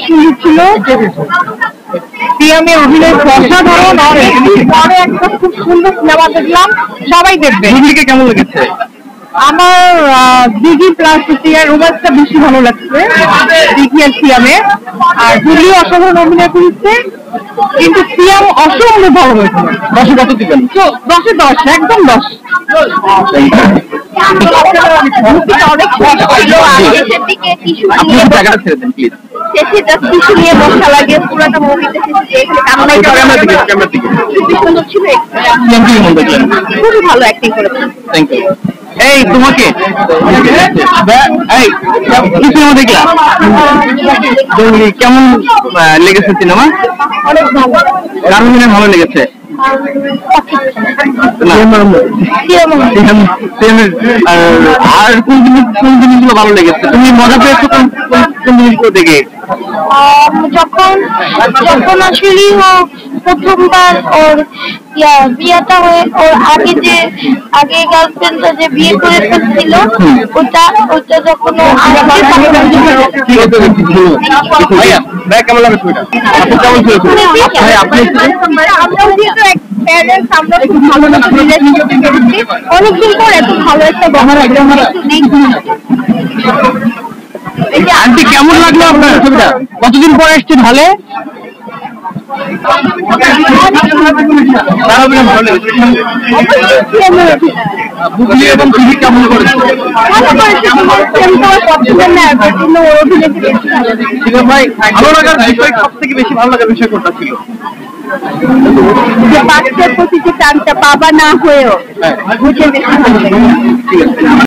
সুন্দর ছিল। সিয়ামের অভিনয় অসাধারণ, পরে একটা খুব সুন্দর সিনেমা দেখলাম, সবাই দেখবে। কেমন লেগেছে? আমার দিঘি প্লাস রোমান্সটা বেশি ভালো লাগছে, দিঘি আর সিয়ামে। আর দিঘিও অসাধারণ অভিনয় করেছে, কিন্তু সিয়াম অসম্ভব ভালো হয়েছে। 10-এ কত দিবেন? 10-এ 10, একদম 10। অনেক শেষের দিকে টিস্যু নিয়ে জায়গাটা ছেড়ে দেন প্লিজ। শেষে জাস্ট টিস্যু নিয়ে বসা লাগে, পুরোটা মুভিতে কান্নাই করে। খুবই সুন্দর ছিল, খুবই ভালো অ্যাক্টিং করেছে। Thank you. এই তোমাকে কেমন লেগেছে সিনেমা? অনেক ভালো, কারণ ভালো লেগেছে। আর কোন জিনিসগুলো ভালো লেগেছে? তুমি মজা পেয়েছো কোন জিনিসগুলো দেখে? যখন আসলে প্রথমবার ওর বিয়েটা হয়ে, ওর আগে গার্লফ্রেন্ডটা যে বিয়ে করে ফেলছিল, ওটা যখন কেমন লাগে? অনেকদিন পর এত ভালো একটা আন্টি কেমন লাগলো আপনার ছবিটা? কতদিন পর এসছেন হলে? বুবলি এবং দিদি কেমন করেছে? ভাই ভালো লাগার বিষয়, সব থেকে বেশি ভালো লাগার বিষয় কোনটা ছিল? বাচ্চার প্রতি যে টানটা বাবা না হয়েও বুঝে বেশি ভালো লাগে।